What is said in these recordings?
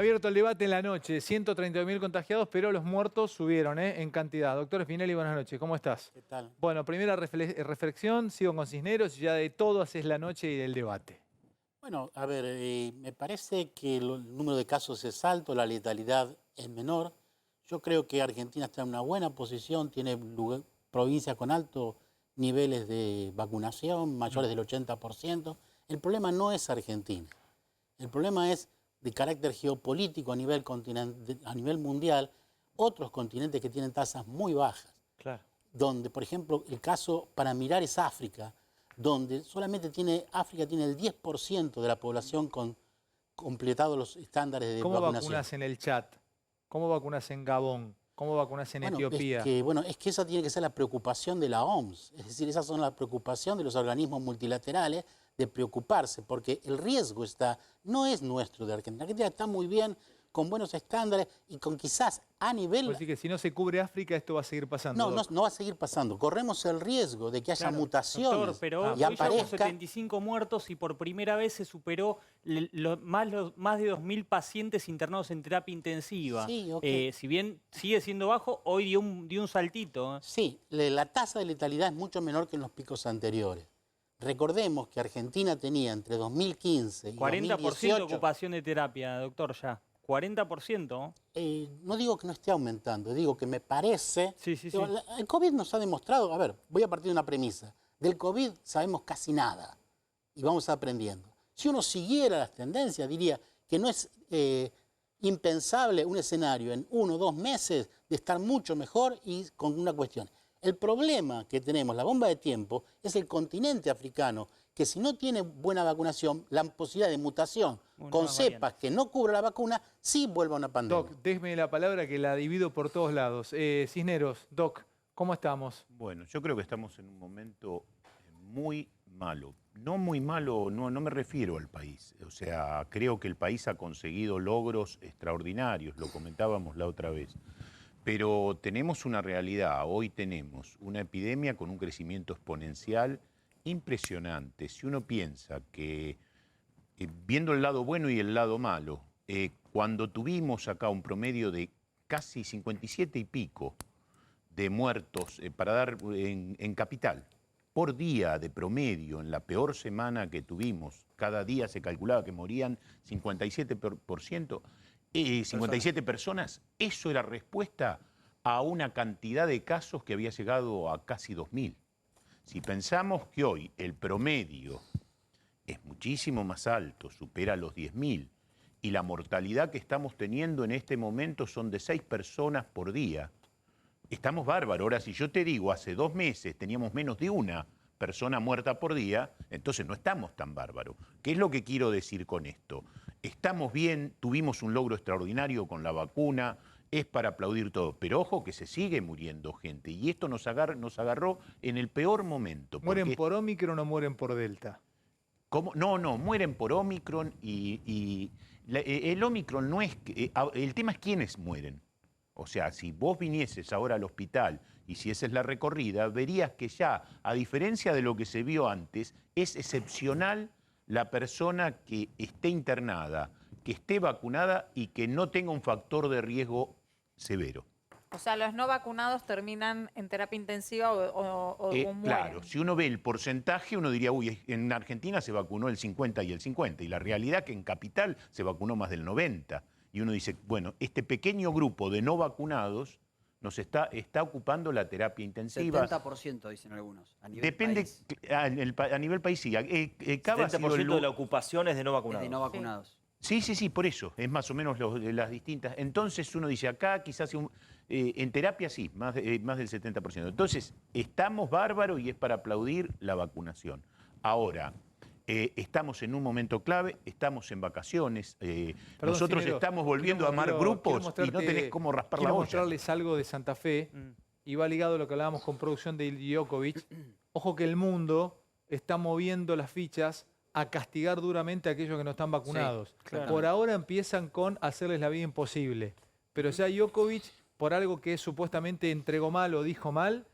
Abierto el debate en la noche, 132.000 contagiados, pero los muertos subieron en cantidad. Doctor Spinelli, buenas noches, ¿cómo estás? ¿Qué tal? Bueno, primera reflexión, sigo con Cisneros y ya de todo haces la noche y del debate. Bueno, a ver, me parece que el número de casos es alto, la letalidad es menor. Yo creo que Argentina está en una buena posición, tiene provincias con altos niveles de vacunación, mayores del 80%. El problema no es Argentina, el problema es de carácter geopolítico a nivel a nivel mundial, otros continentes que tienen tasas muy bajas. Claro. Donde, por ejemplo, el caso para mirar es África, donde solamente África tiene el 10% de la población completado los estándares de ¿Cómo vacunación. vacunas en el chat? ¿Cómo vacunas en Gabón? ¿Cómo vacunas en Etiopía? Es que esa tiene que ser la preocupación de la OMS, es decir, esas son las preocupaciones de los organismos multilaterales de preocuparse, porque el riesgo no es nuestro de Argentina. Argentina está muy bien, con buenos estándares y con quizás a nivel... Así que si no se cubre África, esto va a seguir pasando. No va a seguir pasando. Corremos el riesgo de que haya mutaciones. Doctor, pero y hoy aparezca... llevamos 75 muertos y por primera vez se superó más de 2.000 pacientes internados en terapia intensiva. Sí, okay. Si bien sigue siendo bajo, hoy dio un saltito. Sí, la tasa de letalidad es mucho menor que en los picos anteriores. Recordemos que Argentina tenía entre 2015 y 40% 2018... de ocupación de terapia, doctor, ya. 40%. No digo que no esté aumentando, digo que me parece... Sí. El COVID nos ha demostrado... A ver, voy a partir de una premisa. Del COVID sabemos casi nada y vamos aprendiendo. Si uno siguiera las tendencias, diría que no es impensable un escenario en 1 o 2 meses de estar mucho mejor y con una cuestión. El problema que tenemos, la bomba de tiempo, es el continente africano, que si no tiene buena vacunación, la posibilidad de mutación con cepas que no cubra la vacuna, sí vuelve a una pandemia. Doc, déjeme la palabra que la divido por todos lados. Cisneros, Doc, ¿cómo estamos? Bueno, yo creo que estamos en un momento muy malo. No muy malo, no me refiero al país. O sea, creo que el país ha conseguido logros extraordinarios, lo comentábamos la otra vez. Pero tenemos una realidad, hoy tenemos una epidemia con un crecimiento exponencial impresionante. Si uno piensa que, viendo el lado bueno y el lado malo, cuando tuvimos acá un promedio de casi 57 y pico de muertos para dar en capital, por día de promedio, en la peor semana que tuvimos, cada día se calculaba que morían 57%, 57 personas, eso era respuesta a una cantidad de casos que había llegado a casi 2.000. Si pensamos que hoy el promedio es muchísimo más alto, supera los 10.000, y la mortalidad que estamos teniendo en este momento son de 6 personas por día, estamos bárbaros. Ahora, si yo te digo, hace 2 meses teníamos menos de 1 persona muerta por día, entonces no estamos tan bárbaros. ¿Qué es lo que quiero decir con esto? Estamos bien, tuvimos un logro extraordinario con la vacuna, es para aplaudir todo, pero ojo que se sigue muriendo gente y esto nos agarró en el peor momento. ¿Mueren por Omicron o mueren por Delta? ¿Cómo? No, mueren por Omicron y el Omicron no es... el tema es quiénes mueren. O sea, si vos vinieses ahora al hospital y si esa es la recorrida, verías que ya, a diferencia de lo que se vio antes, es excepcional la persona que esté internada, que esté vacunada y que no tenga un factor de riesgo severo. O sea, los no vacunados terminan en terapia intensiva o mueren. Claro, si uno ve el porcentaje, uno diría, uy, en Argentina se vacunó el 50 y el 50, y la realidad es que en Capital se vacunó más del 90. Y uno dice, bueno, este pequeño grupo de no vacunados nos está ocupando la terapia intensiva. 70% dicen algunos. A nivel Depende, país. a nivel país sí. 70% de la ocupación es de no vacunados. De no vacunados. Sí, por eso, es más o menos las distintas. Entonces uno dice, acá quizás en terapia sí, más del 70%. Entonces, estamos bárbaros y es para aplaudir la vacunación. Ahora, estamos en un momento clave, estamos en vacaciones, nosotros estamos volviendo a armar grupos y no tenés cómo raspar la olla. Quiero mostrarles algo de Santa Fe, y va ligado a lo que hablábamos con producción de Djokovic. Ojo que el mundo está moviendo las fichas a castigar duramente a aquellos que no están vacunados. Sí, claro. Por ahora empiezan con hacerles la vida imposible. Pero ya Djokovic, por algo que supuestamente entregó mal o dijo mal,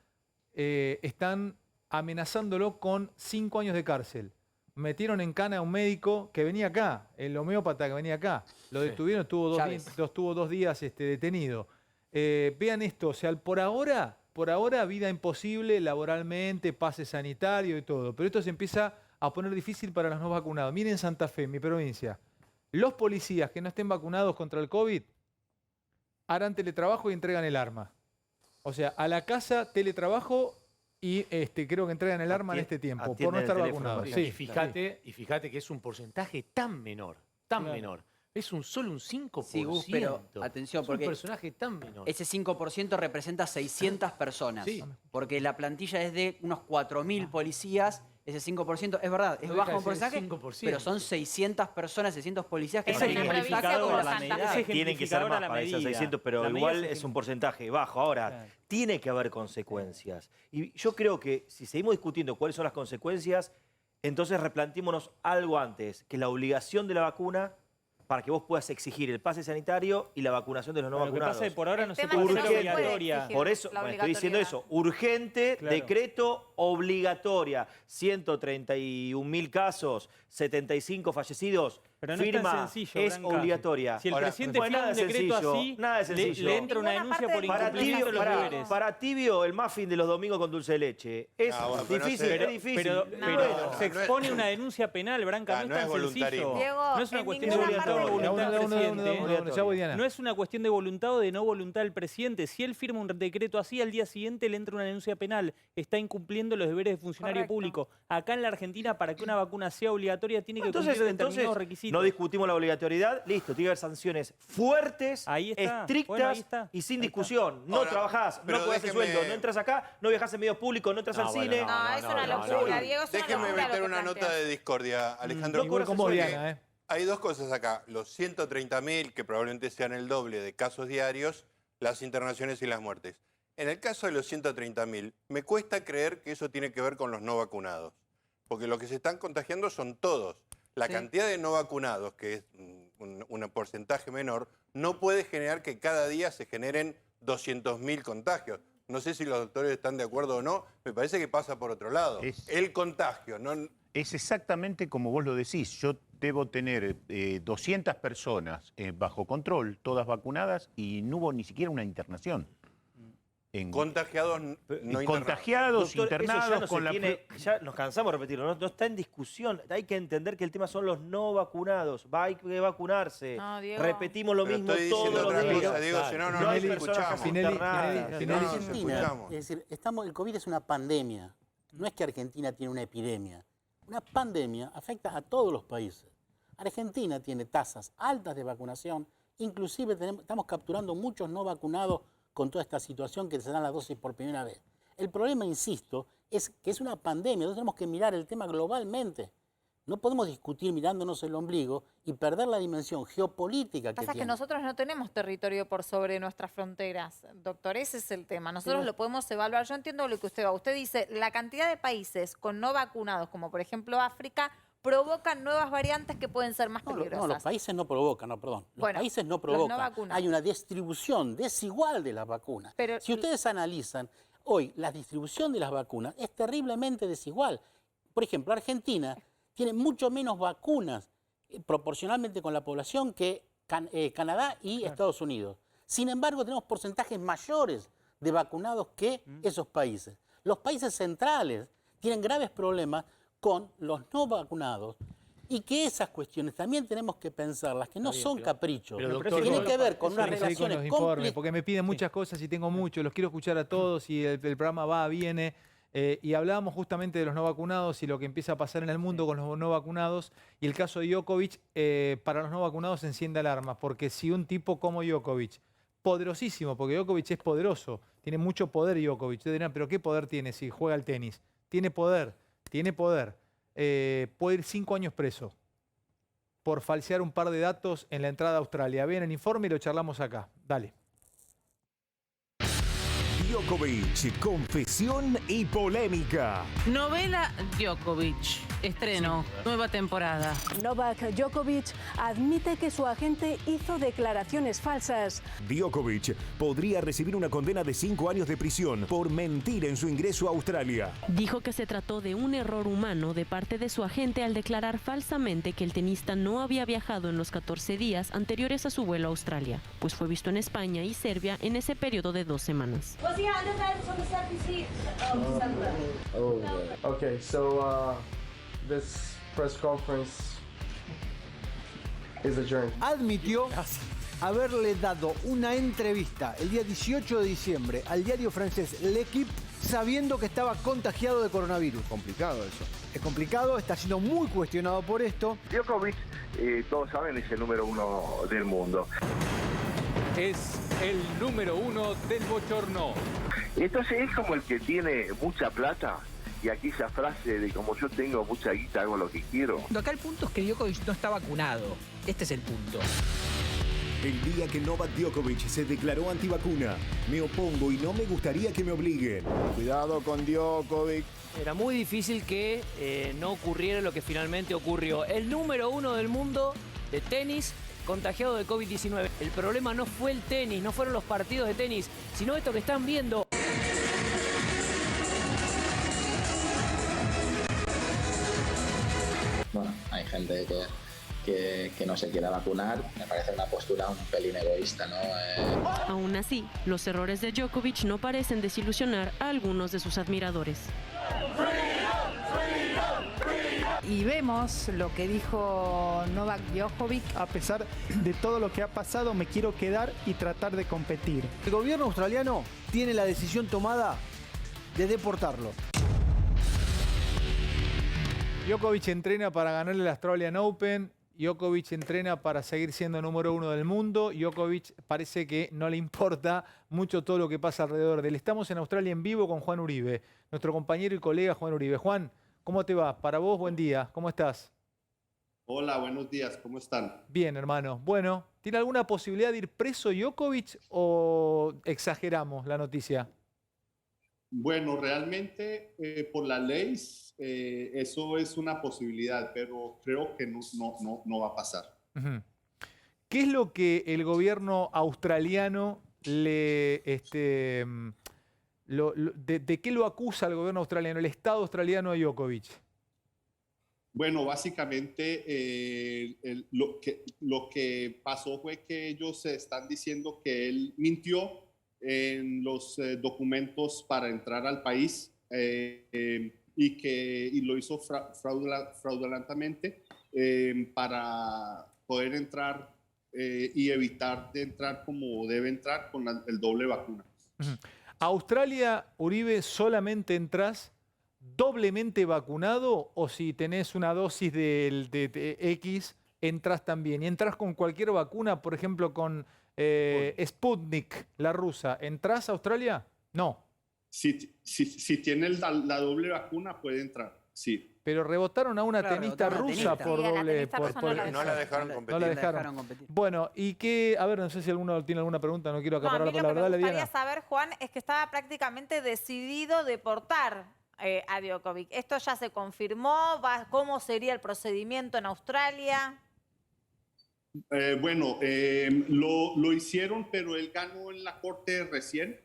están amenazándolo con 5 años de cárcel. metieron en cana a un médico que venía acá, el homeópata que venía acá. Lo detuvieron, estuvo 2 días detenido. Vean esto, o sea, por ahora vida imposible laboralmente, pase sanitario y todo. Pero esto se empieza a poner difícil para los no vacunados. Miren Santa Fe, mi provincia. Los policías que no estén vacunados contra el COVID harán teletrabajo y entregan el arma. O sea, a la casa teletrabajo y creo que entregan el arma en este tiempo, por no estar vacunados. Sí, y fíjate que es un porcentaje tan menor, menor. Es solo un 5%. Sí, Gus, pero atención, es porque un personaje tan menor. ese 5% representa 600 personas. Sí. Porque la plantilla es de unos 4.000 policías. Ese 5%, es verdad, es bajo un porcentaje, 5%. pero son 600 personas, 600 policías que Es se una provincia como la Santa medida. Fe. Tienen que ser más la para esas medida. 600, pero La medida igual es es un porcentaje bajo. Ahora, Claro. tiene que haber consecuencias. Y yo creo que si seguimos discutiendo cuáles son las consecuencias, entonces replantémonos algo antes, que la obligación de la vacuna para que vos puedas exigir el pase sanitario y la vacunación de los no Lo que vacunados. pasa es que por ahora El no se tema puede es que hacer no se puede obligatoria. exigir. Por eso, la bueno, estoy diciendo obligatoriedad. eso. Urgente, Claro. decreto obligatoria. 131.000 casos, 75 fallecidos. Pero no firma, es tan sencillo, es Branca. obligatoria. Si el Ahora, presidente pues firma nada un de decreto sencillo, así, nada de sencillo. le entra una Ninguna denuncia parte por del Para incumplimiento de los Tibio, deberes. para Tibio, el muffin de los domingos con dulce de leche. Es bueno, pero no difícil, sé. es difícil. Pero No, se expone una denuncia penal, Branca, no No es es tan voluntarismo. sencillo. Diego, No es una en cuestión de ninguna voluntad o parte- voluntad del presidente. Ya voy, Diana. No es una cuestión de voluntad o de no voluntad del presidente. Si él firma un decreto así, al día siguiente le entra una denuncia penal. Está incumpliendo los deberes de funcionario Correcto. público. Acá en la Argentina, para que una vacuna sea obligatoria, tiene que cumplir determinados requisitos. no discutimos la obligatoriedad. Listo, tiene que haber sanciones fuertes, Ahí está. estrictas Bueno, ahí está. y sin Ahí está. discusión. No Ahora, trabajás, pero no cobrás el déjeme- sueldo, no entras acá, no viajás en medios públicos, no entras al cine. No, es una locura, Diego, es una Déjeme locura lo meter que una nota planteas. de discordia, Alejandro. Igual con vos, Porque Diana, hay dos cosas acá. Los 130.000, que probablemente sean el doble de casos diarios, las internaciones y las muertes. En el caso de los 130.000, me cuesta creer que eso tiene que ver con los no vacunados. Porque los que se están contagiando son todos. La cantidad de no vacunados, que es un porcentaje menor, no puede generar que cada día se generen 200.000 contagios. No sé si los doctores están de acuerdo o no, me parece que pasa por otro lado. El contagio, no... Es exactamente como vos lo decís. Yo debo tener 200 personas bajo control, todas vacunadas, y no hubo ni siquiera una internación. Contagiados, no internados. Contagiados, Doctor, eso ya internados no con se la... tiene, ya nos cansamos de repetirlo, no está en discusión. Hay que entender que el tema son los no vacunados. Hay que vacunarse. No, Diego. Repetimos lo Pero mismo estoy todos diciendo los otra días. cosa, Diego, si no, no No hay nos personas escuchamos. Finelli, internadas. Finelli, No, nos Argentina, escuchamos. es decir, el COVID es una pandemia. No es que Argentina tiene una epidemia. Una pandemia afecta a todos los países. Argentina tiene tasas altas de vacunación, inclusive estamos capturando muchos no vacunados con toda esta situación que se dan las dosis por primera vez. El problema, insisto, es que es una pandemia. Nosotros tenemos que mirar el tema globalmente. No podemos discutir mirándonos el ombligo y perder la dimensión geopolítica que Pasa que tiene. nosotros no tenemos territorio por sobre nuestras fronteras, doctor, ese es el tema. Nosotros lo podemos evaluar. Yo entiendo lo que usted va. Usted dice, la cantidad de países con no vacunados, como por ejemplo África, provocan nuevas variantes que pueden ser más peligrosas. No, los países no provocan, no, perdón. Los Bueno, países no los no provocan. vacunados. Hay una distribución desigual de las vacunas. Pero- si ustedes analizan, hoy la distribución de las vacunas es terriblemente desigual. Por ejemplo, Argentina tiene mucho menos vacunas proporcionalmente con la población que Canadá y Estados Unidos. Sin embargo, tenemos porcentajes mayores de vacunados que esos países. Los países centrales tienen graves problemas con los no vacunados y que esas cuestiones también tenemos que pensarlas, que no son caprichos, pero, que doctor, tienen que ver con Eso unas tiene que seguir con relaciones los informes, complicadas. porque me piden muchas cosas y tengo mucho, los quiero escuchar a todos y el programa va, viene. Y hablábamos justamente de los no vacunados y lo que empieza a pasar en el mundo con los no vacunados. Y el caso de Djokovic, para los no vacunados enciende alarmas, porque si un tipo como Djokovic, poderosísimo, porque Djokovic es poderoso, tiene mucho poder Djokovic. Ustedes dirán, ¿pero qué poder tiene si juega al tenis? Tiene poder, tiene poder. Puede ir 5 años preso por falsear un par de datos en la entrada a Australia. Vean el informe y lo charlamos acá. Dale. Djokovic, confesión y polémica. Novela Djokovic. Estreno, nueva temporada. Novak Djokovic admite que su agente hizo declaraciones falsas. Djokovic podría recibir una condena de 5 años de prisión por mentir en su ingreso a Australia. Dijo que se trató de un error humano de parte de su agente al declarar falsamente que el tenista no había viajado en los 14 días anteriores a su vuelo a Australia, pues fue visto en España y Serbia en ese periodo de 2 semanas. Okay, so this press conference is adjourned. Admitió haberle dado una entrevista el día 18 de diciembre al diario francés L'Equipe sabiendo que estaba contagiado de coronavirus. Complicado eso. Es complicado, está siendo muy cuestionado por esto. Djokovic, todos saben, es el número 1 del mundo. Es el número 1 del bochorno. Entonces es como el que tiene mucha plata. Y aquí esa frase de como yo tengo mucha guita, hago lo que quiero. Acá el punto es que Djokovic no está vacunado. Este es el punto. El día que Novak Djokovic se declaró antivacuna, me opongo y no me gustaría que me obliguen. Cuidado con Djokovic. Era muy difícil que no ocurriera lo que finalmente ocurrió. El número 1 del mundo de tenis contagiado de COVID-19. El problema no fue el tenis, no fueron los partidos de tenis, sino esto que están viendo. Bueno, hay gente que no se quiera vacunar. Me parece una postura un pelín egoísta, ¿no? Aún así, los errores de Djokovic no parecen desilusionar a algunos de sus admiradores. Y vemos lo que dijo Novak Djokovic. A pesar de todo lo que ha pasado, me quiero quedar y tratar de competir. El gobierno australiano tiene la decisión tomada de deportarlo. Djokovic entrena para ganarle el Australian Open. Djokovic entrena para seguir siendo número 1 del mundo. Djokovic parece que no le importa mucho todo lo que pasa alrededor de él. Estamos en Australia en vivo con Juan Uribe, nuestro compañero y colega Juan Uribe. Juan, ¿cómo te va? Para vos, buen día. ¿Cómo estás? Hola, buenos días. ¿Cómo están? Bien, hermano. Bueno, ¿tiene alguna posibilidad de ir preso Djokovic o exageramos la noticia? Bueno, realmente por la ley eso es una posibilidad, pero creo que no va a pasar. Uh-huh. ¿Qué es lo que el gobierno australiano le... ¿De qué lo acusa el gobierno australiano, el Estado australiano a Djokovic? Bueno, básicamente lo que pasó fue que ellos están diciendo que él mintió en los documentos para entrar al país y lo hizo fraudulentamente para poder entrar y evitar de entrar como debe entrar con el doble vacuna. Uh-huh. ¿A Australia, Uribe, solamente entras doblemente vacunado o si tenés una dosis de X, entras también? ¿Y entras con cualquier vacuna, por ejemplo, con Sputnik, la rusa? ¿Entras a Australia? No. Si tiene la doble vacuna, puede entrar, sí. Pero rebotaron a una tenista rusa por doble... No la dejaron competir. No la dejaron competir. Bueno, y qué... A ver, no sé si alguno tiene alguna pregunta, no quiero acaparar por la verdad. Lo que me gustaría saber, Juan, es que estaba prácticamente decidido deportar a Djokovic. ¿Esto ya se confirmó? ¿Cómo sería el procedimiento en Australia? Bueno, lo hicieron, pero él ganó en la corte recién.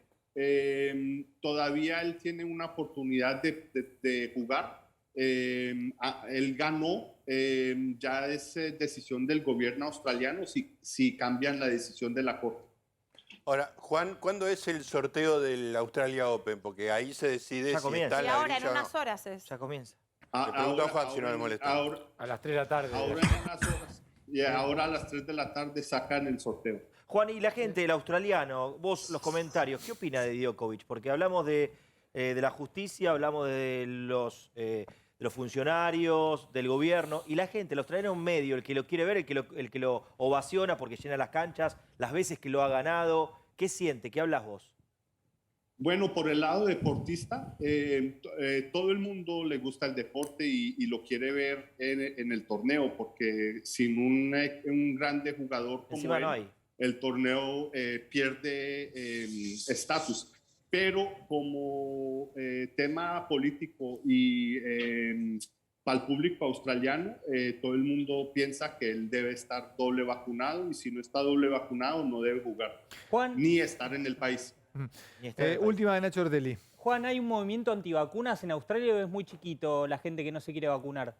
Todavía él tiene una oportunidad de jugar. Él ganó, ya es decisión del gobierno australiano si cambian la decisión de la corte. Ahora, Juan, ¿cuándo es el sorteo del Australia Open? Porque ahí se decide si está y la ahora, en grilla o no. unas horas es. Ya comienza. Le pregunto a Juan si no le molesta. A las 3 de la tarde. Ahora en unas horas. Y ahora a las 3 de la tarde sacan el sorteo. Juan, y la gente, el australiano, vos los comentarios, ¿qué opina de Djokovic? Porque hablamos de la justicia, hablamos de los funcionarios, del gobierno, y la gente, el australiano es un medio, el que lo quiere ver, el que lo ovaciona porque llena las canchas, las veces que lo ha ganado. ¿Qué siente? ¿Qué hablas vos? Bueno, por el lado deportista, todo el mundo le gusta el deporte y lo quiere ver en el torneo, porque sin un grande jugador como él, no hay. El torneo pierde estatus. Pero como tema político y para el público australiano, todo el mundo piensa que él debe estar doble vacunado y si no está doble vacunado no debe jugar, ni estar en el país. Última de Nacho Ortelli. Juan, ¿hay un movimiento antivacunas en Australia o es muy chiquito la gente que no se quiere vacunar?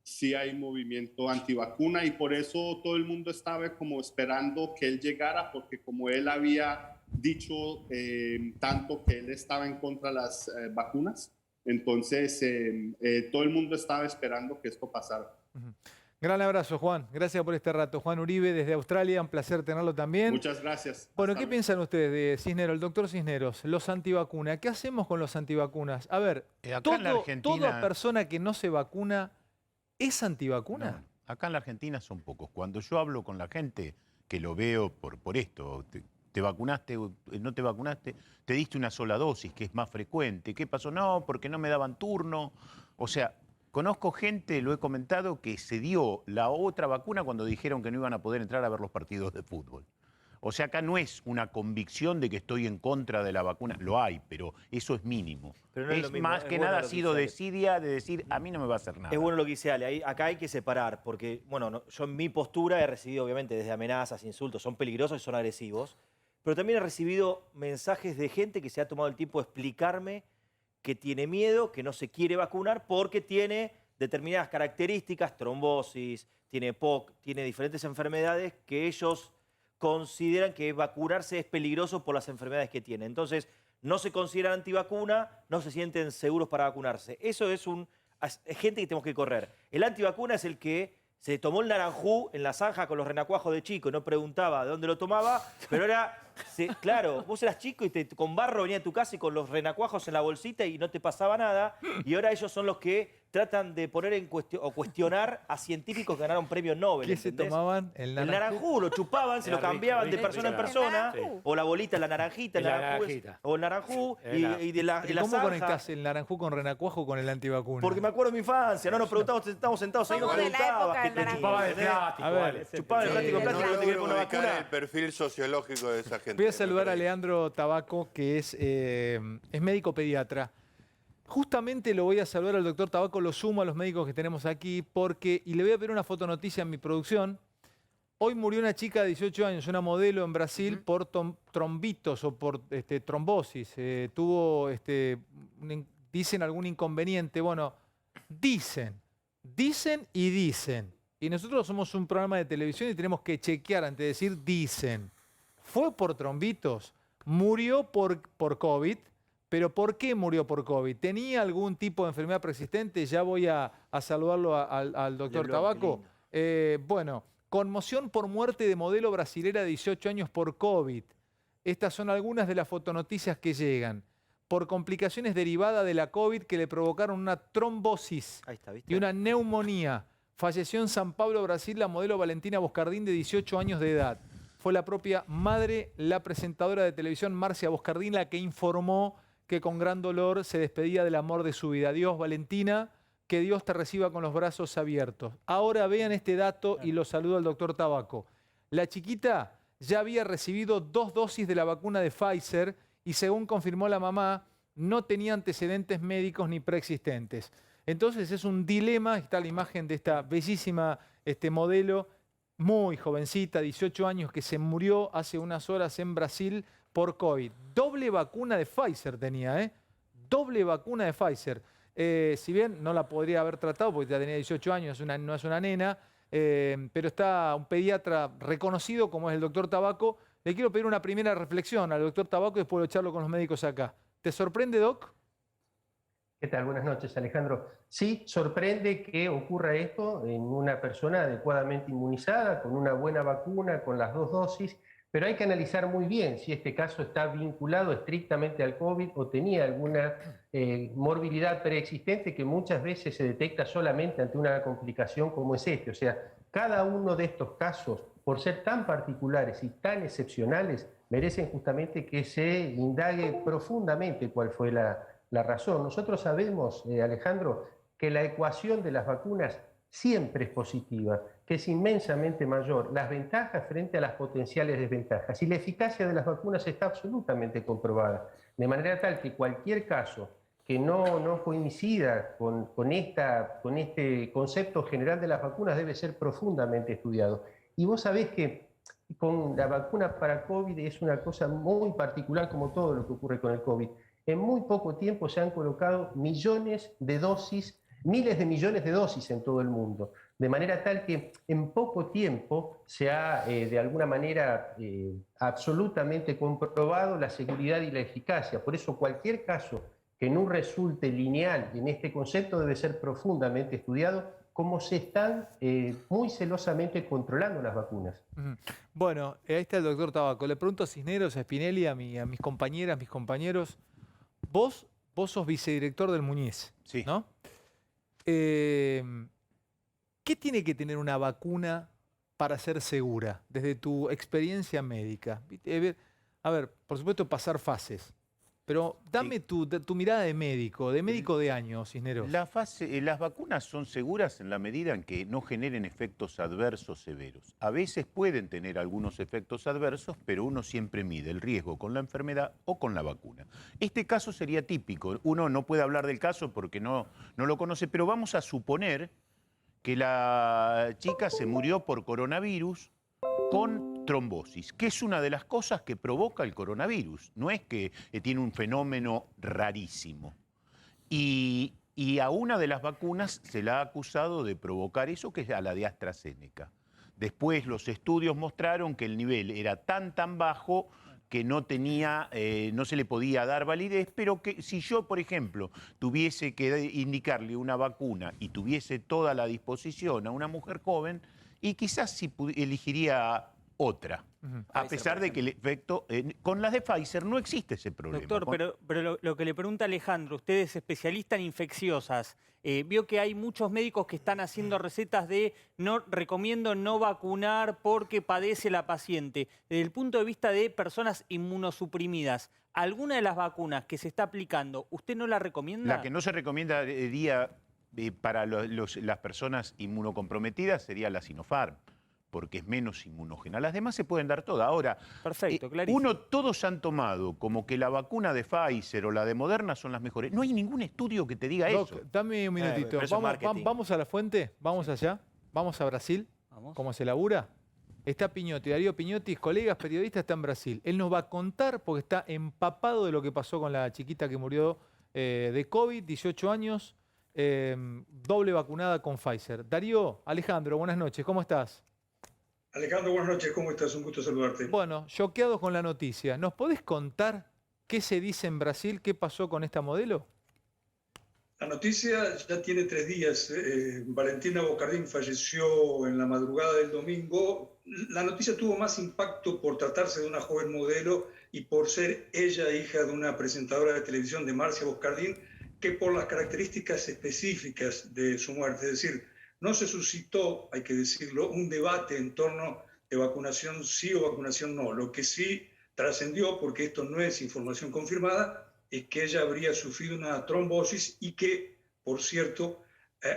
Sí hay movimiento antivacuna y por eso todo el mundo estaba como esperando que él llegara, porque como él había dicho tanto que él estaba en contra de las vacunas, entonces todo el mundo estaba esperando que esto pasara. Gran abrazo, Juan. Gracias por este rato. Juan Uribe desde Australia, un placer tenerlo también. Muchas gracias. Bueno, ¿qué piensan ustedes de Cisneros, el doctor Cisneros, los antivacunas? ¿Qué hacemos con los antivacunas? A ver, acá en la Argentina, ¿toda persona que no se vacuna es antivacuna? No, acá en la Argentina son pocos. Cuando yo hablo con la gente, que lo veo por esto, te vacunaste, no te vacunaste, te diste una sola dosis, que es más frecuente. ¿Qué pasó? No, porque no me daban turno. O sea, conozco gente, lo he comentado, que se dio la otra vacuna cuando dijeron que no iban a poder entrar a ver los partidos de fútbol. O sea, acá no es una convicción de que estoy en contra de la vacuna. Lo hay, pero eso es mínimo. Pero no es es lo mismo, más es que bueno nada lo ha que sido dice Ale. desidia de decir, a mí no me va a hacer nada. Es bueno lo que dice Ale. Acá hay que separar, porque, bueno, yo en mi postura he recibido, obviamente, desde amenazas, insultos, son peligrosos y son agresivos, pero también he recibido mensajes de gente que se ha tomado el tiempo de explicarme que tiene miedo, que no se quiere vacunar porque tiene determinadas características, trombosis, tiene POC, tiene diferentes enfermedades que ellos consideran que vacunarse es peligroso por las enfermedades que tiene. Entonces, no se consideran antivacuna, no se sienten seguros para vacunarse. Eso es gente que tenemos que correr. El antivacuna es el que se tomó el naranjú en la zanja con los renacuajos de chico y no preguntaba de dónde lo tomaba, pero era, claro, vos eras chico y con barro venía a tu casa y con los renacuajos en la bolsita y no te pasaba nada, y ahora ellos son los que tratan de poner en cuestión o cuestionar a científicos que ganaron premios Nobel. ¿Qué se tomaban? El naranjú, lo chupaban, se lo cambiaban de persona en persona, o la bolita, la naranjita, o el naranjú, y de la ¿Cómo zanja. conectás el naranjú con renacuajo con el antivacuna? Porque me acuerdo de mi infancia, no nos preguntábamos, estábamos sentados ahí, nos preguntabas. Chupaba de plástico. A ver, chupaba de plástico, No no te logro querés poner una ubicar vacuna. el perfil sociológico de esa gente. Voy a saludar a Leandro Tabaco, que es médico pediatra. Justamente lo voy a saludar al doctor Tabaco, lo sumo a los médicos que tenemos aquí, y le voy a pedir una fotonoticia en mi producción. Hoy murió una chica de 18 años, una modelo en Brasil, por trombitos o por trombosis. Tuvo, dicen, algún inconveniente. Bueno, dicen. Y nosotros somos un programa de televisión y tenemos que chequear antes de decir dicen. Fue por trombitos, murió por COVID. ¿Pero por qué murió por COVID? ¿Tenía algún tipo de enfermedad persistente? Ya voy a saludarlo al doctor Tabaco. Bueno, conmoción por muerte de modelo brasilera de 18 años por COVID. Estas son algunas de las fotonoticias que llegan. Por complicaciones derivadas de la COVID que le provocaron una trombosis y una neumonía. Falleció en San Pablo, Brasil, la modelo Valentina Boscardín, de 18 años de edad. Fue la propia madre, la presentadora de televisión Marcia Boscardín, la que informó que con gran dolor se despedía del amor de su vida. Adiós, Valentina, que Dios te reciba con los brazos abiertos. Ahora vean este dato y lo saludo al doctor Tabaco. La chiquita ya había recibido 2 dosis de la vacuna de Pfizer y, según confirmó la mamá, no tenía antecedentes médicos ni preexistentes. Entonces es un dilema. Está la imagen de esta bellísima modelo, muy jovencita, 18 años, que se murió hace unas horas en Brasil por COVID. Doble vacuna de Pfizer tenía, ¿eh? Doble vacuna de Pfizer. Si bien no la podría haber tratado porque ya tenía 18 años, no es una nena, pero está un pediatra reconocido como es el doctor Tabaco. Le quiero pedir una primera reflexión al doctor Tabaco y después de charlo con los médicos acá. ¿Te sorprende, Doc? ¿Qué tal? Buenas noches, Alejandro. Sí, sorprende que ocurra esto en una persona adecuadamente inmunizada, con una buena vacuna, con las 2 dosis, pero hay que analizar muy bien si este caso está vinculado estrictamente al COVID o tenía alguna morbilidad preexistente que muchas veces se detecta solamente ante una complicación como es este. O sea, cada uno de estos casos, por ser tan particulares y tan excepcionales, merecen justamente que se indague profundamente cuál fue la razón. Nosotros sabemos, Alejandro, que la ecuación de las vacunas siempre es positiva, que es inmensamente mayor las ventajas frente a las potenciales desventajas. Y la eficacia de las vacunas está absolutamente comprobada, de manera tal que cualquier caso que no coincida con este concepto general de las vacunas debe ser profundamente estudiado. Y vos sabés que con la vacuna para COVID es una cosa muy particular, como todo lo que ocurre con el COVID. En muy poco tiempo se han colocado millones de dosis, miles de millones de dosis en todo el mundo, de manera tal que en poco tiempo se ha de alguna manera absolutamente comprobado la seguridad y la eficacia. Por eso cualquier caso que no resulte lineal en este concepto debe ser profundamente estudiado, como se están muy celosamente controlando las vacunas. Bueno, ahí está el doctor Tabaco. Le pregunto a Cisneros, a Spinelli, a mis compañeras, mis compañeros. Vos sos vicedirector del Muñiz, sí, ¿no? ¿Qué tiene que tener una vacuna para ser segura, desde tu experiencia médica? A ver, por supuesto, pasar fases. Pero dame tu mirada de médico de años, Cisneros. Las vacunas son seguras en la medida en que no generen efectos adversos severos. A veces pueden tener algunos efectos adversos, pero uno siempre mide el riesgo con la enfermedad o con la vacuna. Este caso sería típico. Uno no puede hablar del caso porque no lo conoce, pero vamos a suponer que la chica se murió por coronavirus con trombosis, que es una de las cosas que provoca el coronavirus. No es que tiene un fenómeno rarísimo. Y a una de las vacunas se la ha acusado de provocar eso, que es a la de AstraZeneca. Después los estudios mostraron que el nivel era tan bajo que no se le podía dar validez, pero que si yo, por ejemplo, tuviese que indicarle una vacuna y tuviese toda la disposición a una mujer joven, y quizás sí elegiría otra, a pesar de que el efecto... con las de Pfizer no existe ese problema. Doctor, pero lo que le pregunta Alejandro, usted es especialista en infecciosas. Vio que hay muchos médicos que están haciendo recetas de recomiendo no vacunar porque padece la paciente. Desde el punto de vista de personas inmunosuprimidas, ¿alguna de las vacunas que se está aplicando, usted no la recomienda? La que no se recomienda para las personas inmunocomprometidas sería la Sinopharm, porque es menos inmunógena. Las demás se pueden dar todas. Ahora, perfecto, clarísimo. Todos han tomado como que la vacuna de Pfizer o la de Moderna son las mejores. No hay ningún estudio que te diga eso. Dame un minutito. Vamos a la fuente, vamos allá, vamos a Brasil, ¿cómo se labura? Está Piñotti, Darío Piñotti, colegas periodistas, está en Brasil. Él nos va a contar, porque está empapado de lo que pasó con la chiquita que murió de COVID, 18 años, doble vacunada con Pfizer. Darío, Alejandro, buenas noches, ¿cómo estás? Alejandro, buenas noches, ¿cómo estás? Un gusto saludarte. Bueno, choqueados con la noticia. ¿Nos podés contar qué se dice en Brasil, qué pasó con esta modelo? La noticia ya tiene 3 días. Valentina Bocardín falleció en la madrugada del domingo. La noticia tuvo más impacto por tratarse de una joven modelo y por ser ella hija de una presentadora de televisión, de Marcia Bocardín, que por las características específicas de su muerte. Es decir, no se suscitó, hay que decirlo, un debate en torno de vacunación sí o vacunación no. Lo que sí trascendió, porque esto no es información confirmada, es que ella habría sufrido una trombosis y que, por cierto,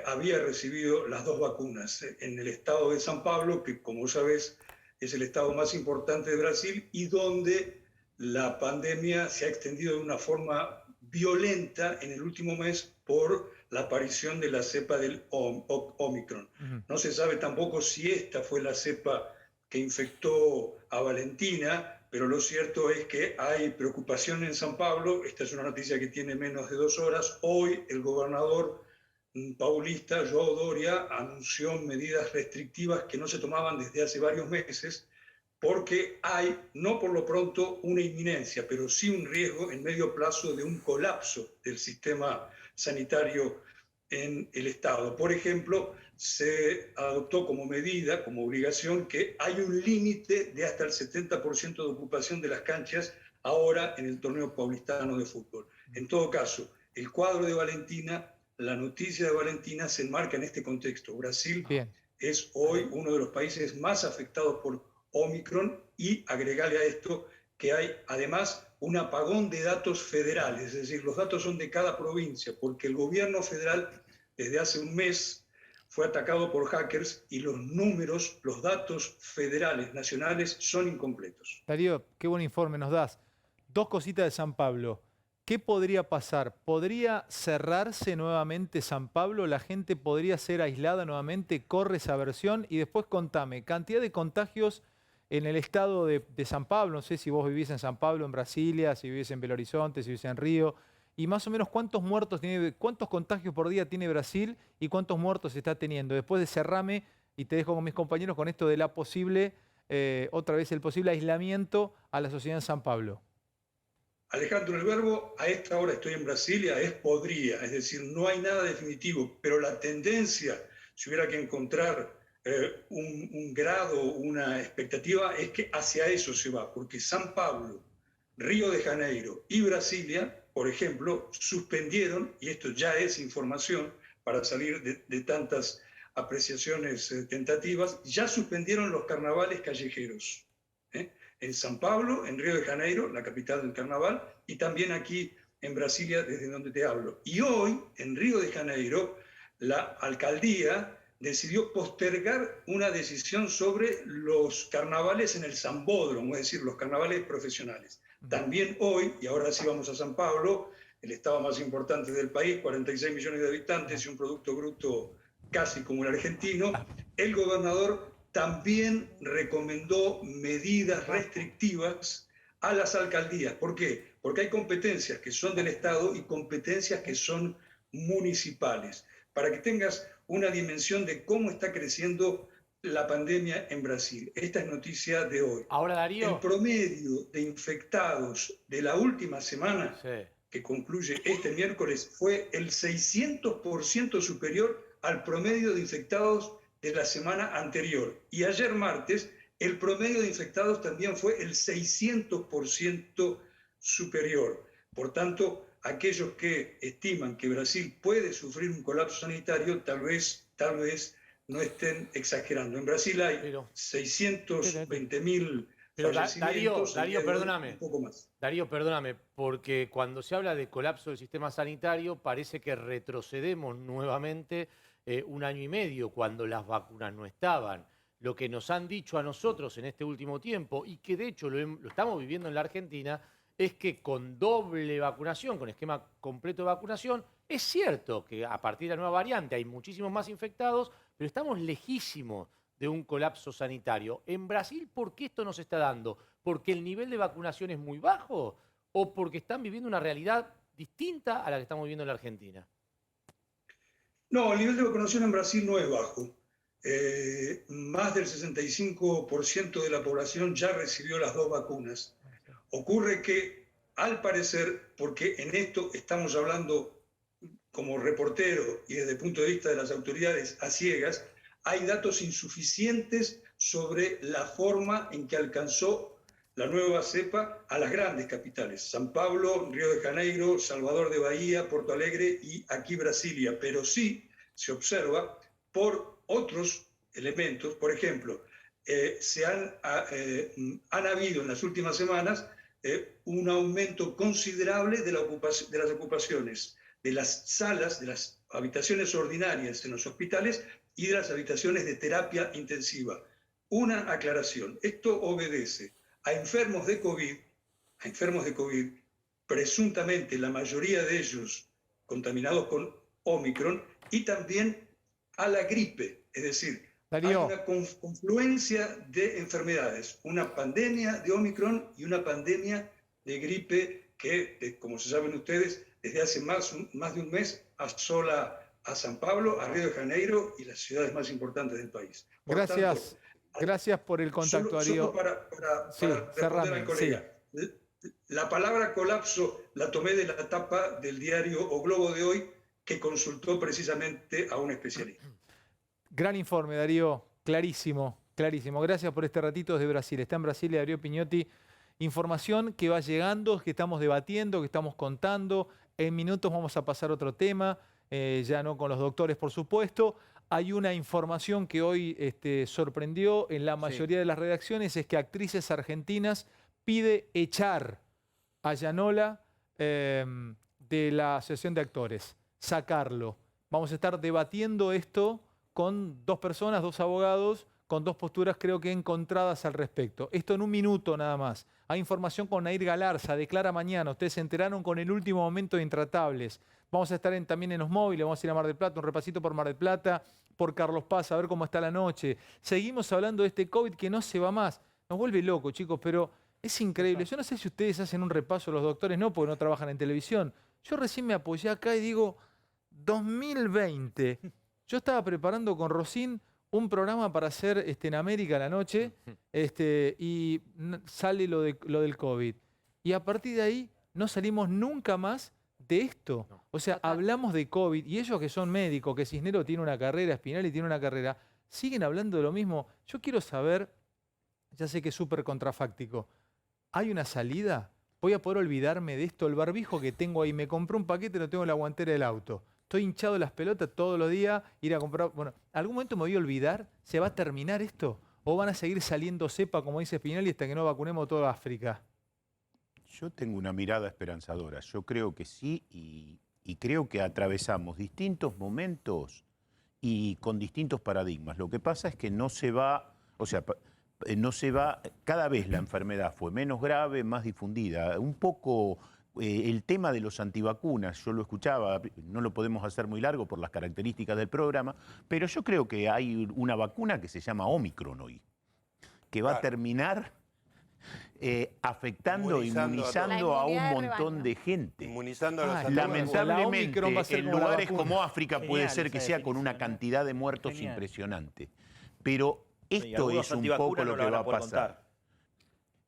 había recibido las 2 vacunas en el estado de São Paulo, que como sabes es el estado más importante de Brasil y donde la pandemia se ha extendido de una forma violenta en el último mes por la aparición de la cepa del Omicron. No se sabe tampoco si esta fue la cepa que infectó a Valentina, pero lo cierto es que hay preocupación en São Paulo. Esta es una noticia que tiene menos de 2 horas. Hoy el gobernador paulista, João Doria, anunció medidas restrictivas que no se tomaban desde hace varios meses, porque hay, no por lo pronto, una inminencia, pero sí un riesgo en medio plazo de un colapso del sistema sanitario en el Estado. Por ejemplo, se adoptó como medida, como obligación, que hay un límite de hasta el 70% de ocupación de las canchas ahora en el torneo paulistano de fútbol. En todo caso, el cuadro de Valentina, la noticia de Valentina se enmarca en este contexto. Brasil es hoy uno de los países más afectados por Omicron y agregarle a esto que hay además un apagón de datos federales, es decir, los datos son de cada provincia, porque el gobierno federal desde hace un mes fue atacado por hackers y los números, los datos federales, nacionales, son incompletos. Darío, qué buen informe nos das. 2 cositas de San Pablo. ¿qué podría pasar? ¿Podría cerrarse nuevamente San Pablo? ¿La gente podría ser aislada nuevamente? ¿Corre esa versión? Y después contame, cantidad de contagios en el estado de San Pablo. No sé si vos vivís en San Pablo, en Brasilia, si vivís en Belo Horizonte, si vivís en Río. Y más o menos cuántos contagios por día tiene Brasil y cuántos muertos está teniendo. Después cerrame y te dejo con mis compañeros con esto de la posible, otra vez el posible aislamiento a la sociedad en San Pablo. Alejandro, el verbo a esta hora estoy en Brasilia es podría, es decir, no hay nada definitivo, pero la tendencia, si hubiera que encontrar un grado, una expectativa, es que hacia eso se va, porque San Pablo, Río de Janeiro y Brasilia, por ejemplo, suspendieron, y esto ya es información para salir de tantas apreciaciones tentativas, ya suspendieron los carnavales callejeros. En San Pablo, en Río de Janeiro, la capital del carnaval, y también aquí en Brasilia, desde donde te hablo. Y hoy, en Río de Janeiro, la alcaldía decidió postergar una decisión sobre los carnavales en el Sambódromo, es decir, los carnavales profesionales. También hoy, y ahora sí vamos a San Pablo, el estado más importante del país, 46 millones de habitantes y un producto bruto casi como el argentino, el gobernador también recomendó medidas restrictivas a las alcaldías. ¿Por qué? Porque hay competencias que son del Estado y competencias que son municipales. Para que tengas una dimensión de cómo está creciendo la pandemia en Brasil. Esta es noticia de hoy. Ahora, Darío. El promedio de infectados de la última semana, que concluye este miércoles, fue el 600% superior al promedio de infectados de la semana anterior. Y ayer martes, el promedio de infectados también fue el 600% superior. Por tanto, aquellos que estiman que Brasil puede sufrir un colapso sanitario, tal vez no estén exagerando. En Brasil hay 620.000 fallecimientos. Darío, perdóname. Un poco más. Darío, perdóname, porque cuando se habla de colapso del sistema sanitario, parece que retrocedemos nuevamente 1 año y medio, cuando las vacunas no estaban. Lo que nos han dicho a nosotros en este último tiempo, y que de hecho lo estamos viviendo en la Argentina, es que con doble vacunación, con esquema completo de vacunación, es cierto que a partir de la nueva variante hay muchísimos más infectados, pero estamos lejísimos de un colapso sanitario. En Brasil, ¿por qué esto no se está dando? ¿Porque el nivel de vacunación es muy bajo o porque están viviendo una realidad distinta a la que estamos viviendo en la Argentina? No, el nivel de vacunación en Brasil no es bajo. Más del 65% de la población ya recibió las 2 vacunas. Ocurre que, al parecer, porque en esto estamos hablando como reportero y desde el punto de vista de las autoridades a ciegas, hay datos insuficientes sobre la forma en que alcanzó la nueva cepa a las grandes capitales, San Pablo, Río de Janeiro, Salvador de Bahía, Porto Alegre y aquí Brasilia. Pero sí se observa por otros elementos, por ejemplo, han habido en las últimas semanas un aumento considerable de las ocupaciones de las salas, de las habitaciones ordinarias en los hospitales y de las habitaciones de terapia intensiva. Una aclaración, esto obedece a enfermos de COVID, presuntamente la mayoría de ellos contaminados con Omicron, y también a la gripe, es decir, Darío, hay una confluencia de enfermedades, una pandemia de Omicron y una pandemia de gripe que, como se saben ustedes, desde hace más de un mes asola a San Pablo, a Río de Janeiro y las ciudades más importantes del país. Gracias por el contacto, Darío. Solo para responder al colega. Sí. La palabra colapso la tomé de la tapa del diario O Globo de hoy, que consultó precisamente a un especialista. Gran informe, Darío. Clarísimo, clarísimo. Gracias por este ratito desde Brasil. Está en Brasil Darío Pignotti. Información que va llegando, que estamos debatiendo, que estamos contando. En minutos vamos a pasar a otro tema, ya no con los doctores, por supuesto. Hay una información que hoy sorprendió en la mayoría de las redacciones, es que actrices argentinas pide echar a Yanola de la Asociación de Actores, sacarlo. Vamos a estar debatiendo esto con 2 personas, 2 abogados, con dos posturas creo que encontradas al respecto. Esto en un minuto nada más. Hay información con Nair Galarza, declara mañana. Ustedes se enteraron con el último momento de Intratables. Vamos a estar también en los móviles, vamos a ir a Mar del Plata, un repasito por Mar del Plata, por Carlos Paz, a ver cómo está la noche. Seguimos hablando de este COVID que no se va más. Nos vuelve loco, chicos, pero es increíble. Yo no sé si ustedes hacen un repaso, los doctores no, porque no trabajan en televisión. Yo recién me apoyé acá y digo, 2020. Yo estaba preparando con Rosín un programa para hacer en América a la noche y sale lo del COVID. Y a partir de ahí no salimos nunca más de esto. O sea, hablamos de COVID y ellos que son médicos, que Cisnero tiene una carrera, Spinelli tiene una carrera, siguen hablando de lo mismo. Yo quiero saber, ya sé que es súper contrafáctico, ¿hay una salida? ¿Voy a poder olvidarme de esto? El barbijo que tengo ahí, me compré un paquete, lo tengo en la guantera del auto. Estoy hinchado de las pelotas todos los días, ir a comprar... Bueno, ¿algún momento me voy a olvidar? ¿Se va a terminar esto? ¿O van a seguir saliendo cepa, como dice Spinelli, hasta que no vacunemos toda África? Yo tengo una mirada esperanzadora. Yo creo que sí y creo que atravesamos distintos momentos y con distintos paradigmas. Lo que pasa es que no se va... O sea, no se va... Cada vez la enfermedad fue menos grave, más difundida. Un poco... el tema de los antivacunas, yo lo escuchaba, no lo podemos hacer muy largo por las características del programa, pero yo creo que hay una vacuna que se llama Omicron hoy, que va a terminar afectando, inmunizando a un montón de gente. Inmunizando a los lamentablemente, en lugares como África puede ser que sea con una cantidad de muertos impresionante. Pero esto es un poco lo que va a pasar.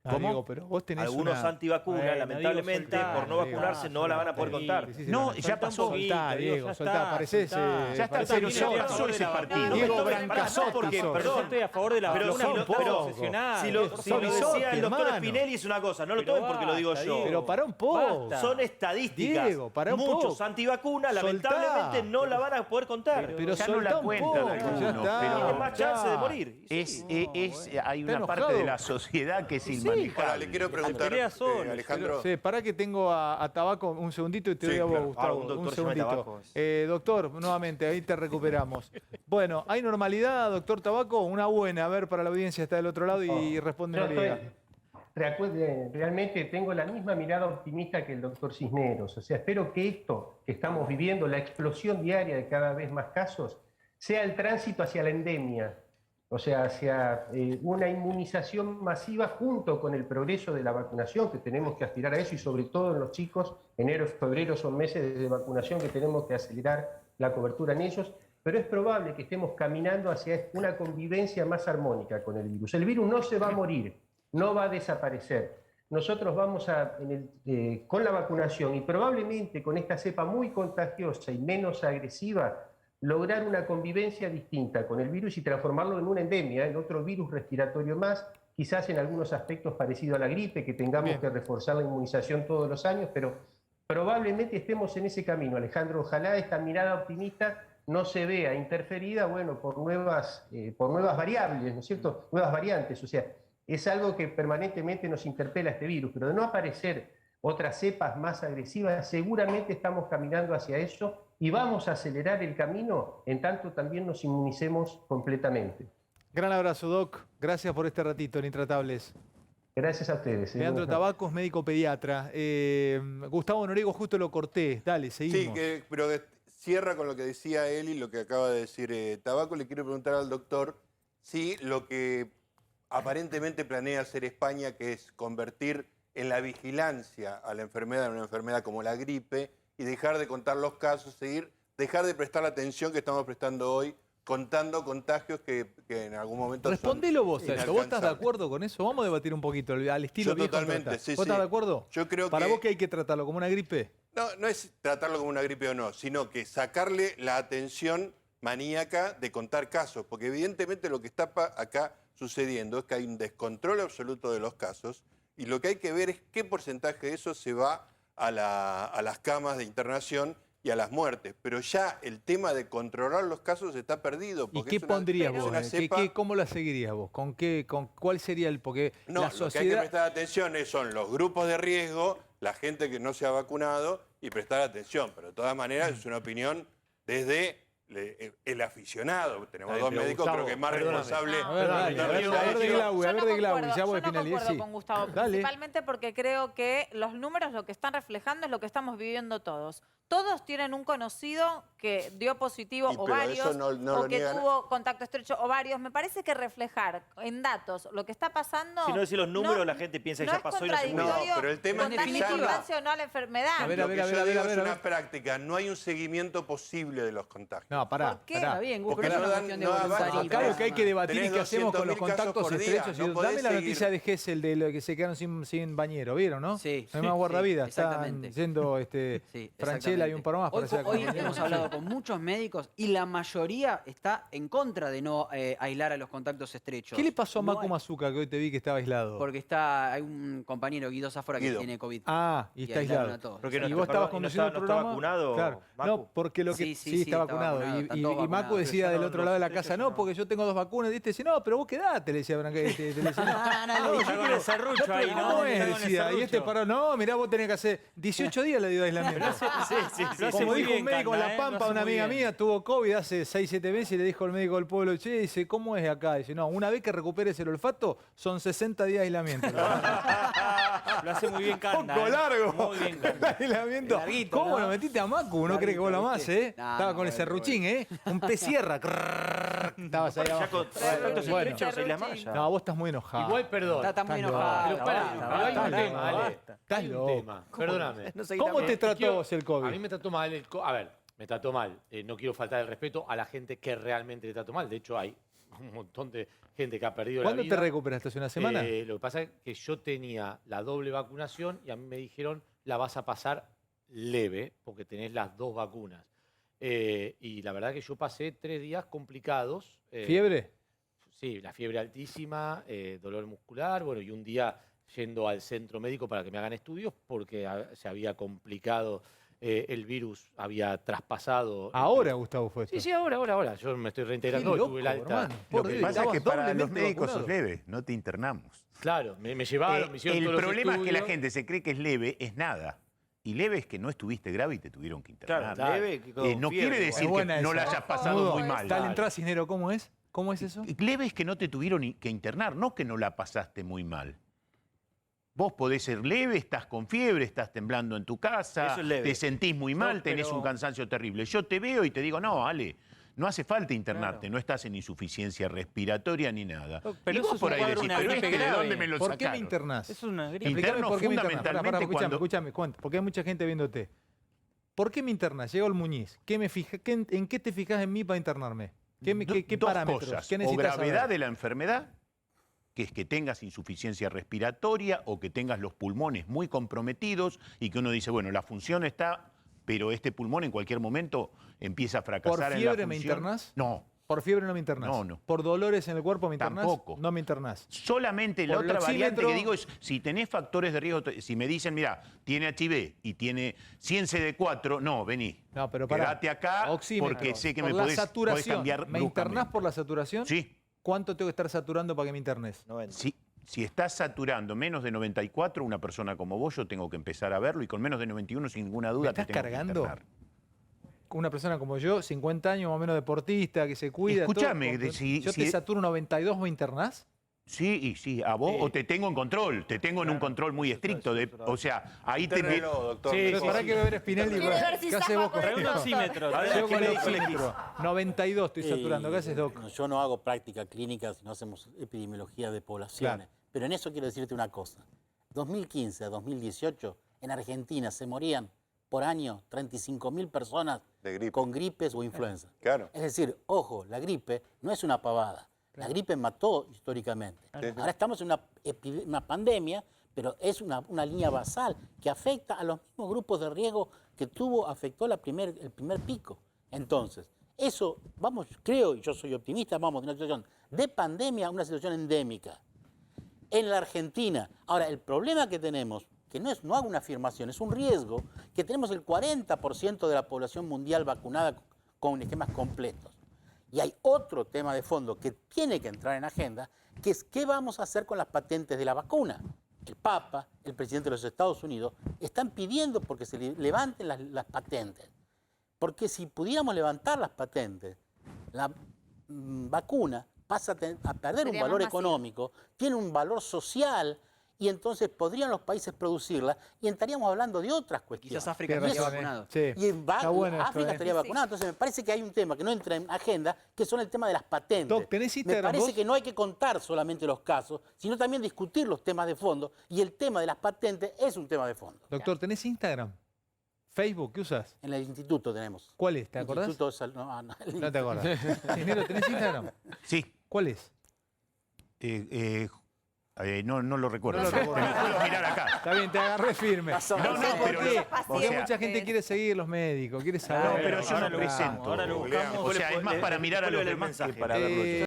¿Cómo? Diego, pero vos tenés algunos antivacunas, lamentablemente, por no vacunarse, no la van a poder contar. No, ya pasó. Soltá, Diego, soltá, parecés... Ya está, pero ya pasó ese partido. Diego Brancazotti. Perdón, yo estoy a favor de la vacuna, si lo decía el doctor Spinelli es una cosa, no lo tomen porque lo digo yo. Pero pará un poco. Son estadísticas. Diego, pará un poco. Muchos antivacunas, lamentablemente, no la van a poder contar. Pero ya no la cuentan algunos. Tienen más chance de morir. Hay una parte de la sociedad que es inmanejable. Le quiero preguntar, Alejandro. Sí, pará que tengo a Tabaco un segundito y te doy a vos, Gustavo. Un segundito. Doctor, nuevamente, ahí te recuperamos. Bueno, ¿hay normalidad, doctor Tabaco? Una buena, a ver, para la audiencia está del otro lado y responde la liga. Realmente tengo la misma mirada optimista que el doctor Cisneros. O sea, espero que esto que estamos viviendo, la explosión diaria de cada vez más casos, sea el tránsito hacia la endemia. O sea, hacia una inmunización masiva junto con el progreso de la vacunación, que tenemos que aspirar a eso, y sobre todo en los chicos, enero, febrero son meses de vacunación que tenemos que acelerar la cobertura en ellos, pero es probable que estemos caminando hacia una convivencia más armónica con el virus. El virus no se va a morir, no va a desaparecer. Nosotros vamos con la vacunación y probablemente con esta cepa muy contagiosa y menos agresiva, lograr una convivencia distinta con el virus y transformarlo en una endemia, en otro virus respiratorio más, quizás en algunos aspectos parecido a la gripe, que tengamos que reforzar la inmunización todos los años, pero probablemente estemos en ese camino, Alejandro. Ojalá esta mirada optimista no se vea interferida, bueno, por nuevas variables, ¿no es cierto? Nuevas variantes, o sea, es algo que permanentemente nos interpela este virus, pero de no aparecer otras cepas más agresivas, seguramente estamos caminando hacia eso y vamos a acelerar el camino en tanto también nos inmunicemos completamente. Gran abrazo, Doc. Gracias por este ratito en Intratables. Gracias a ustedes. Leandro Tabacos, médico pediatra. Gustavo Noriego, justo lo corté. Dale, seguimos. Sí, pero cierra con lo que decía él y lo que acaba de decir Tabaco. Le quiero preguntar al doctor si lo que aparentemente planea hacer España, que es convertir en la vigilancia a la enfermedad en una enfermedad como la gripe y dejar de contar los casos, dejar de prestar la atención que estamos prestando hoy, contando contagios que en algún momento Respondelo vos a eso. ¿Vos estás de acuerdo con eso? Vamos a debatir un poquito al estilo viejo. Totalmente, sí, ¿Vos estás de acuerdo? Yo creo ¿Para vos que hay que tratarlo como una gripe? No es tratarlo como una gripe o no, sino que sacarle la atención maníaca de contar casos, porque evidentemente lo que está acá sucediendo es que hay un descontrol absoluto de los casos y lo que hay que ver es qué porcentaje de eso se va a las camas de internación y a las muertes. Pero ya el tema de controlar los casos está perdido. ¿Y qué pondrías vos? ¿Cómo la seguirías vos? ¿Con cuál sería el...? Porque no, la sociedad... lo que hay que prestar atención son los grupos de riesgo, la gente que no se ha vacunado y prestar atención. Pero de todas maneras es una opinión desde el aficionado. Tenemos dos pero médicos, Gustavo, creo que es más perdóname. responsable. A ver de Glaui, Yo no ya voy a concuerdo finalizar. con Gustavo, Dale. principalmente porque creo que los números lo que están reflejando es lo que estamos viviendo todos. Todos tienen un conocido que dio positivo o pero varios, eso no o lo que niegan. tuvo contacto estrecho o varios. Me parece que reflejar en datos lo que está pasando... Si no decís los números, la gente piensa que ya pasó y no se muere. No, pero el tema es que ya no. o no a la enfermedad. Lo que yo digo es una práctica, no hay un seguimiento posible de los contagios. No, pará. ¿Por qué? Pará. Está bien, Gus, Porque pero no es una dan, cuestión de no voluntarismo. Acá lo que hay que debatir es Tenés qué hacemos con los 200.000 casos contactos por día, estrechos. no Dame podés la seguir. noticia de Gesell de lo que se quedaron sin bañero, ¿vieron, no? Sí. No hay más guardavidas. Sí, exactamente. Están yendo Sí, Franchella y un par más. Hoy, para hoy hemos hablado con muchos médicos y la mayoría está en contra de no aislar a los contactos estrechos. ¿Qué le pasó a No Macu hay- Mazuca, que hoy te vi que estaba aislado? Porque hay un compañero, Guido Zafora, que Guido. tiene COVID. Ah, y está aislaron aislado. a todos. Porque y no vos está- estabas perdón, conduciendo el no está programa. vacunado, Claro. Macu. No, porque lo que Sí, está vacunado. están Y todos Macu vacunados. decía del Pero otro lado de la los casa, no, porque yo tengo 2 vacunas. Y dice, no, pero vos quedate, le decía Branca. Le decía, No, no, Está con el serrucho ahí, ¿no? ¿cómo es? Está con el Decía, y este serrucho. paró, no, mirá, vos tenés que hacer 18 días le dio aislamiento. Lo hace Como muy dijo bien, un médico en Canda, La ¿eh? Pampa, Lo hace una muy amiga bien. mía tuvo COVID hace 6-7 meses y le dijo al médico del pueblo, che, dice, ¿cómo es acá? Dice, no, una vez que recuperes el olfato, son 60 días de aislamiento. Lo hace muy bien Canda. Poco largo. Muy bien Canda. El aislamiento. Larguito, ¿Cómo ¿no? lo metiste a Macu? No cree que vos lo amás, ¿eh? No, Estaba no, con el bueno, serruchín, ¿eh? Un pez sierra. Estabas ahí Ya abajo. con contactos Bueno. estrechos se la malla. No, vos estás muy enojado. Igual, perdón. Está muy Estás enojado. Pero pará, Basta, pero hay un basta, tema, Ale. basta. Estás Hay un loco. tema. Perdóname. No seguí ¿Cómo tan te bien. trató vos el COVID? A mí me trató mal el COVID. A ver, me trató mal. No quiero faltar el respeto a la gente que realmente le trató mal. De hecho, hay un montón de gente que ha perdido la ¿Cuándo vida. te recuperaste? ¿Hace una semana? Lo que pasa es que yo tenía la doble vacunación y a mí me dijeron la vas a pasar leve porque tenés las 2 vacunas. Y la verdad que yo pasé 3 días complicados. ¿Fiebre? Sí, la fiebre altísima, dolor muscular, bueno, y un día yendo al centro médico para que me hagan estudios porque se había complicado, el virus había traspasado. Ahora, Gustavo, fue esto. Sí, ahora. Yo me estoy reintegrando, Qué loco, tuve el alta. hermano. Lo Por que Dios, pasa es que estabas para los doblemente médicos sos vacunado. leve, no te internamos. Claro, me llevaron, me hicieron El todos los problema es que la estudios. gente se cree que es leve, es nada. Y leve es que no estuviste grave y te tuvieron que internar. Claro, leve, que con No fiebre, quiere igual. decir Es buena que no la esa. hayas pasado Mudo, muy mal. Dale, entrá, Cisnero, ¿cómo es? ¿Cómo es eso? Leve es que no te tuvieron que internar, no que no la pasaste muy mal. Vos podés ser leve, estás con fiebre, estás temblando en tu casa, Eso es leve. te sentís muy mal, No, tenés pero- un cansancio terrible. Yo te veo y te digo, no, Ale, no hace falta internarte, no estás en insuficiencia respiratoria ni nada. Pero y eso vos es por un ahí cuadro, decís, una pero gripe este, ¿de grave. dónde me lo ¿Por qué me sacaron? internás? Eso es una gripe. Explícame Interno por qué me internás. fundamentalmente cuando- Escuchame, porque hay mucha gente viéndote. ¿Por qué me internás? Llegó el Muñiz. ¿En qué te fijas en mí para internarme? ¿Qué Dos parámetros? cosas, ¿Qué o necesitas gravedad saber? de la enfermedad, que es que tengas insuficiencia respiratoria o que tengas los pulmones muy comprometidos y que uno dice, bueno, la función está, pero este pulmón en cualquier momento empieza a fracasar ¿Por en la fiebre me función. internás? No, ¿Por fiebre no me internás? No. ¿Por dolores en el cuerpo me internás? Tampoco. No me internás. solamente la Por el otra variante oxímetro- que digo es, si tenés factores de riesgo, si me dicen, mira, tiene HIV y tiene 100 CD4, no, vení. No, pero pará. Quédate acá Oxímetro. porque sé que Por me la podés saturación. cambiar ¿Me internás bruscamente. por la saturación? Sí. ¿Cuánto tengo que estar saturando para que me internes? 90. Si estás saturando menos de 94, una persona como vos, yo tengo que empezar a verlo y con menos de 91, sin ninguna duda, ¿Me estás te tengo cargando? que internar. Una persona como yo, 50 años más o menos deportista, que se cuida. Escúchame, todo, si- yo si- te saturo 92, ¿me internás? Sí, y sí, a vos, o te tengo en control, te tengo en un control muy estricto. O sea, ahí te... Internelo, doctor. Sí, mejor. para que ver Spinelli. Quiere ver si ¿Qué haces vos con zafa Trae un esto? oxímetro. Yo trae con un el oxímetro. oxímetro. 92 estoy saturando. ¿Qué haces, Doc? Yo no hago práctica clínica, sino hacemos epidemiología de poblaciones. Claro. Pero en eso quiero decirte una cosa. 2015 a 2018, en Argentina se morían por año 35.000 personas con gripes o influenza. Claro. Es decir, ojo, la gripe no es una pavada. La gripe mató históricamente. Ahora estamos en una pandemia, pero es una línea basal que afecta a los mismos grupos de riesgo que afectó el primer pico. Entonces, eso, creo, y yo soy optimista, vamos de una situación de pandemia a una situación endémica. En la Argentina, ahora, el problema que tenemos, que no hago una afirmación, es un riesgo, que tenemos el 40% de la población mundial vacunada con esquemas completos. Y hay otro tema de fondo que tiene que entrar en agenda, que es qué vamos a hacer con las patentes de la vacuna. El Papa, el presidente de los Estados Unidos, están pidiendo porque se levanten las patentes. Porque si pudiéramos levantar las patentes, la vacuna pasa a perder un Sería valor más masiva. económico, tiene un valor social, y entonces podrían los países producirla y estaríamos hablando de otras cuestiones. Quizás África estaría vacunado. Sí. Y en Está bueno esto, África estaría vacunado. Entonces me parece que hay un tema que no entra en agenda, que son el tema de las patentes. Doc, ¿tenés Instagram Me parece vos? que no hay que contar solamente los casos, sino también discutir los temas de fondo. Y el tema de las patentes es un tema de fondo. Doctor, ¿tenés Instagram? ¿Facebook? ¿Qué usas? En el instituto tenemos. ¿Cuál es? ¿Te acordás? Instituto de Salud. No, No te acordás. Cisnero, ¿tenés Instagram? Sí. ¿Cuál es? No lo recuerdo. No lo recuerdo. Pero puedo mirar acá. Está bien, te agarré firme. No, ¿Por qué? o Porque sea, mucha gente quiere seguir los médicos, quiere saber. No, pero yo no presento. Ahora lo buscamos. O sea, es más para mirar a los demás que para verlo yo.